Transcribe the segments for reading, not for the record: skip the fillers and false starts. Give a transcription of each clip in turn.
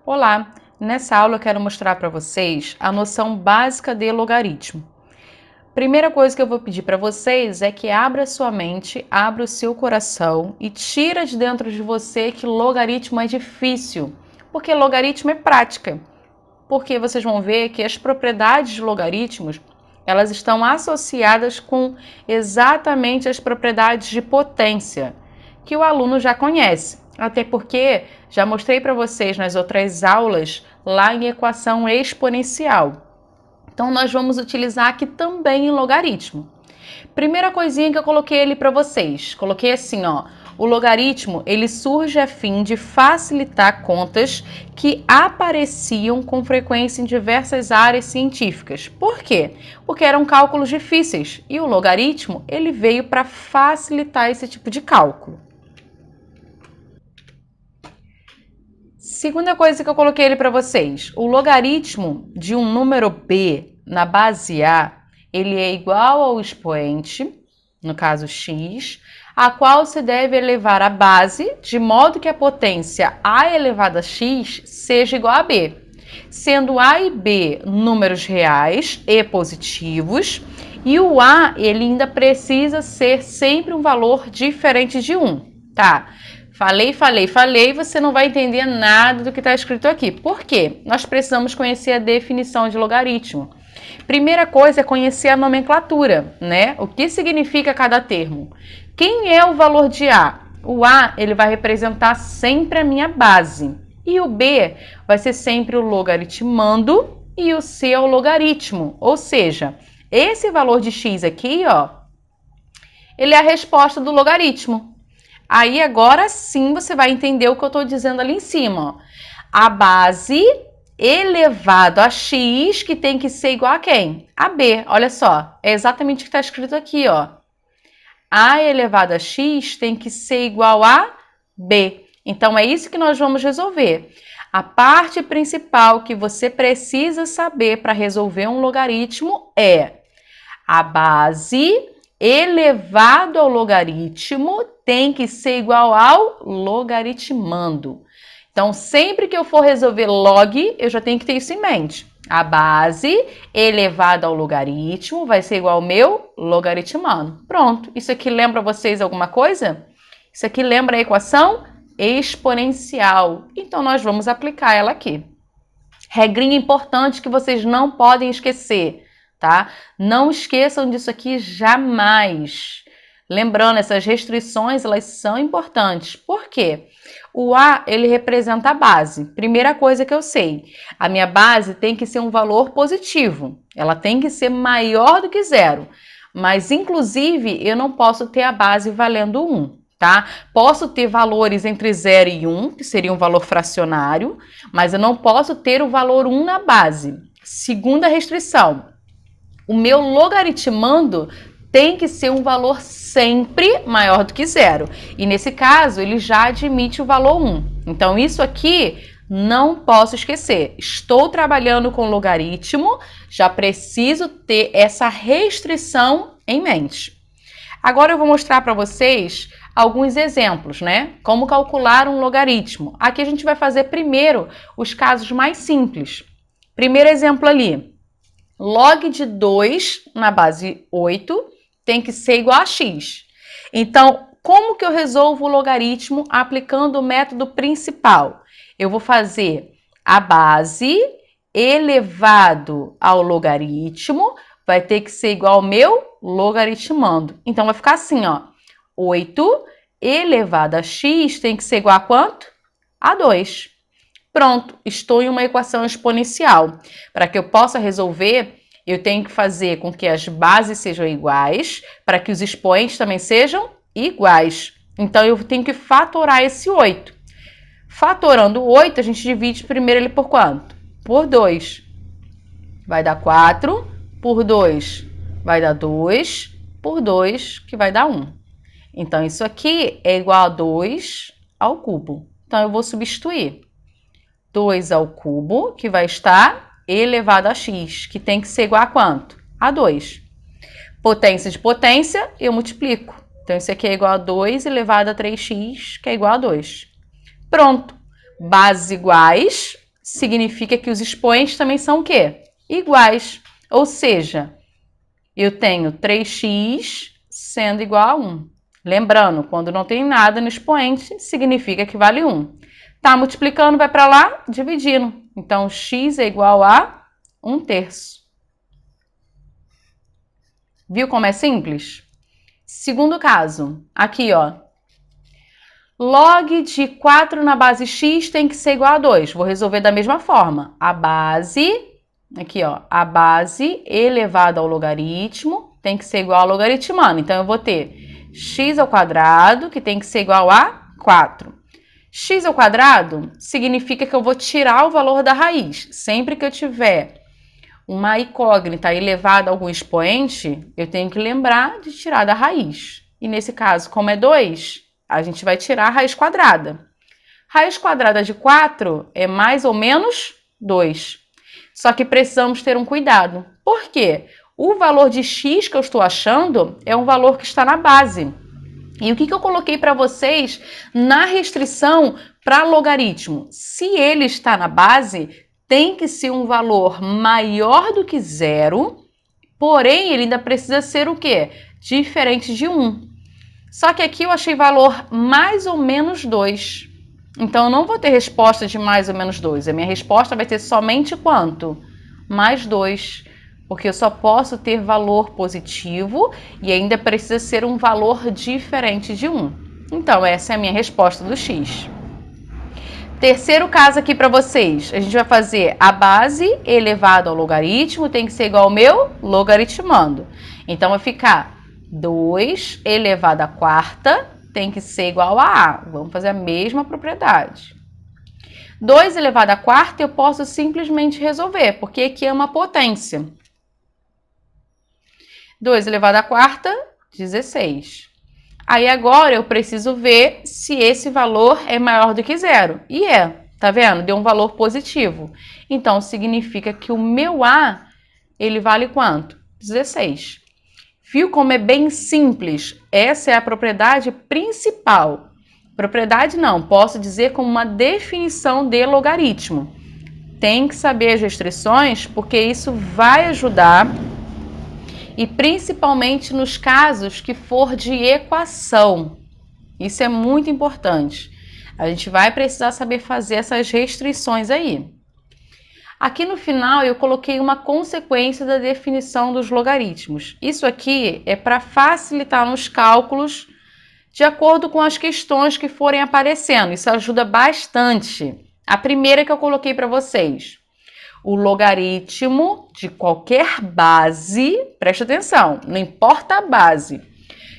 Olá! Nessa aula eu quero mostrar para vocês a noção básica de logaritmo. Primeira coisa que eu vou pedir para vocês é que abra sua mente, abra o seu coração e tira de dentro de você que logaritmo é difícil, porque logaritmo é prática. Porque vocês vão ver que as propriedades de logaritmos, elas estão associadas com exatamente as propriedades de potência, que o aluno já conhece. Até porque já mostrei para vocês nas outras aulas lá em equação exponencial. Então nós vamos utilizar aqui também em logaritmo. Primeira coisinha que eu coloquei ali para vocês, coloquei assim, ó, o logaritmo ele surge a fim de facilitar contas que apareciam com frequência em diversas áreas científicas. Por quê? Porque eram cálculos difíceis e o logaritmo ele veio para facilitar esse tipo de cálculo. Segunda coisa que eu coloquei ali para vocês, o logaritmo de um número b na base a, ele é igual ao expoente, no caso x, a qual se deve elevar a base, de modo que a potência a elevada a x seja igual a b, sendo a e b números reais e positivos, e o a ele ainda precisa ser sempre um valor diferente de 1, tá? Falei, você não vai entender nada do que está escrito aqui. Por quê? Nós precisamos conhecer a definição de logaritmo. Primeira coisa é conhecer a nomenclatura, né? O que significa cada termo. Quem é o valor de A? O A, ele vai representar sempre a minha base. E o B vai ser sempre o logaritmando e o C é o logaritmo. Ou seja, esse valor de X aqui, ó, ele é a resposta do logaritmo. Aí agora sim você vai entender o que eu estou dizendo ali em cima. Ó. A base elevado a x, que tem que ser igual a quem? A b. Olha só, é exatamente o que está escrito aqui, ó. A elevado a x tem que ser igual a b. Então é isso que nós vamos resolver. A parte principal que você precisa saber para resolver um logaritmo é a base elevado ao logaritmo tem que ser igual ao logaritmando. Então, sempre que eu for resolver log, eu já tenho que ter isso em mente. A base elevada ao logaritmo vai ser igual ao meu logaritmando. Pronto. Isso aqui lembra vocês alguma coisa? Isso aqui lembra a equação exponencial. Então, nós vamos aplicar ela aqui. Regrinha importante que vocês não podem esquecer, tá? Não esqueçam disso aqui jamais. Lembrando, essas restrições, elas são importantes. Por quê? O A, ele representa a base. Primeira coisa que eu sei, a minha base tem que ser um valor positivo. Ela tem que ser maior do que zero. Mas, inclusive, eu não posso ter a base valendo 1. Tá? Posso ter valores entre 0 e 1, que seria um valor fracionário, mas eu não posso ter o valor 1 na base. Segunda restrição, o meu logaritmando tem que ser um valor sempre maior do que 0. E nesse caso, ele já admite o valor 1. Então, isso aqui não posso esquecer. Estou trabalhando com logaritmo, já preciso ter essa restrição em mente. Agora eu vou mostrar para vocês alguns exemplos, né? Como calcular um logaritmo. Aqui a gente vai fazer primeiro os casos mais simples. Primeiro exemplo ali. Log de 2 na base 8 tem que ser igual a x. Então, como que eu resolvo o logaritmo aplicando o método principal? Eu vou fazer a base elevado ao logaritmo, vai ter que ser igual ao meu logaritmando. Então, vai ficar assim, ó. 8 elevado a x tem que ser igual a quanto? A 2. Pronto, estou em uma equação exponencial. Para que eu possa resolver, eu tenho que fazer com que as bases sejam iguais, para que os expoentes também sejam iguais. Então, eu tenho que fatorar esse 8. Fatorando o 8, a gente divide primeiro ele por quanto? Por 2. Vai dar 4, por 2 vai dar 2, por 2 que vai dar 1. Então, isso aqui é igual a 2 ao cubo. Então, eu vou substituir 2 ao cubo, que vai estar elevado a x, que tem que ser igual a quanto? A 2. Potência de potência, eu multiplico. Então, isso aqui é igual a 2 elevado a 3x, que é igual a 2. Pronto. Bases iguais, significa que os expoentes também são o quê? Iguais. Ou seja, eu tenho 3x sendo igual a 1. Lembrando, quando não tem nada no expoente, significa que vale 1. Tá multiplicando, vai para lá, dividindo. Então, x é igual a 1/3. Viu como é simples? Segundo caso, aqui, ó. Log de 4 na base x tem que ser igual a 2. Vou resolver da mesma forma. A base, aqui, ó, a base elevada ao logaritmo tem que ser igual ao logaritmando. Então, eu vou ter x ao quadrado, que tem que ser igual a 4. X ao quadrado significa que eu vou tirar o valor da raiz. Sempre que eu tiver uma incógnita elevada a algum expoente, eu tenho que lembrar de tirar da raiz. E nesse caso, como é 2, a gente vai tirar a raiz quadrada. Raiz quadrada de 4 é mais ou menos 2. Só que precisamos ter um cuidado. Por quê? O valor de x que eu estou achando é um valor que está na base. E o que eu coloquei para vocês na restrição para logaritmo? Se ele está na base, tem que ser um valor maior do que 0, porém ele ainda precisa ser o quê? Diferente de 1. Só que aqui eu achei valor mais ou menos 2. Então eu não vou ter resposta de mais ou menos 2. A minha resposta vai ter somente quanto? Mais 2. Porque eu só posso ter valor positivo e ainda precisa ser um valor diferente de 1. Então, essa é a minha resposta do x. Terceiro caso aqui para vocês. A gente vai fazer a base elevado ao logaritmo tem que ser igual ao meu logaritmando. Então, vai ficar 2 elevado à quarta tem que ser igual a a. Vamos fazer a mesma propriedade. 2 elevado à quarta eu posso simplesmente resolver, porque aqui é uma potência. 2 elevado à quarta, 16. Aí agora eu preciso ver se esse valor é maior do que 0. E é, tá vendo? Deu um valor positivo. Então, significa que o meu A, ele vale quanto? 16. Viu como é bem simples? Essa é a propriedade principal. Propriedade não, posso dizer como uma definição de logaritmo. Tem que saber as restrições, porque isso vai ajudar, e principalmente nos casos que for de equação. Isso é muito importante. A gente vai precisar saber fazer essas restrições aí. Aqui no final eu coloquei uma consequência da definição dos logaritmos. Isso aqui é para facilitar nos cálculos de acordo com as questões que forem aparecendo. Isso ajuda bastante. A primeira que eu coloquei para vocês. O logaritmo de qualquer base, presta atenção, não importa a base.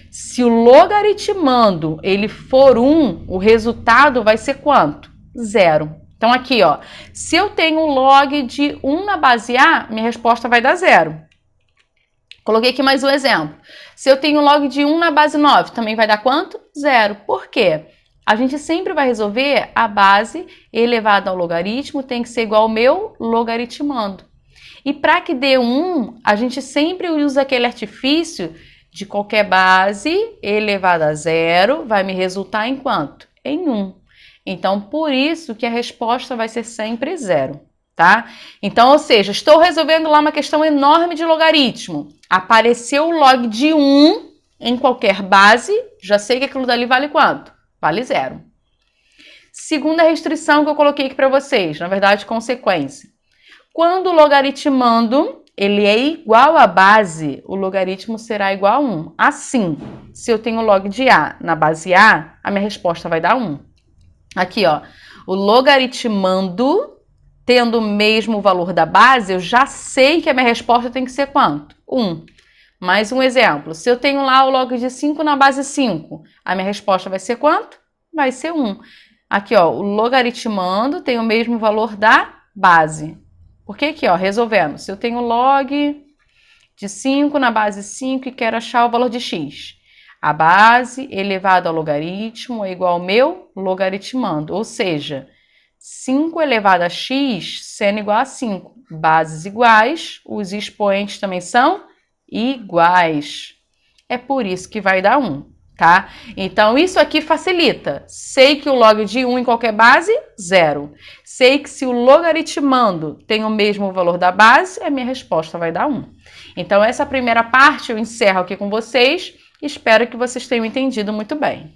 Se o logaritmando ele for 1, o resultado vai ser quanto? 0. Então aqui, ó, se eu tenho um log de 1 na base A, minha resposta vai dar 0. Coloquei aqui mais um exemplo. Se eu tenho um log de 1 na base 9, também vai dar quanto? 0. Por quê? A gente sempre vai resolver a base elevada ao logaritmo tem que ser igual ao meu logaritmando. E para que dê 1, a gente sempre usa aquele artifício de qualquer base elevada a 0 vai me resultar em quanto? Em 1. Então, por isso que a resposta vai ser sempre 0, tá? Então, ou seja, estou resolvendo lá uma questão enorme de logaritmo. Apareceu o log de 1 em qualquer base, já sei que aquilo dali vale quanto? Vale 0. Segunda restrição que eu coloquei aqui para vocês, na verdade, consequência. Quando o logaritmando ele é igual à base, o logaritmo será igual a 1. Assim, se eu tenho log de A na base A, a minha resposta vai dar 1. Aqui, ó, o logaritmando, tendo o mesmo valor da base, eu já sei que a minha resposta tem que ser quanto? 1. Mais um exemplo, se eu tenho lá o log de 5 na base 5, a minha resposta vai ser quanto? Vai ser 1. Aqui, ó, o logaritmando tem o mesmo valor da base. Porque aqui, ó, resolvendo, se eu tenho log de 5 na base 5 e quero achar o valor de x, a base elevado ao logaritmo é igual ao meu logaritmando, ou seja, 5 elevado a x sendo igual a 5. Bases iguais, os expoentes também são iguais. É por isso que vai dar 1. tá? Então, isso aqui facilita. Sei que o log de 1 em qualquer base, 0. Sei que se o logaritmando tem o mesmo valor da base, a minha resposta vai dar 1. Então, essa primeira parte eu encerro aqui com vocês. Espero que vocês tenham entendido muito bem.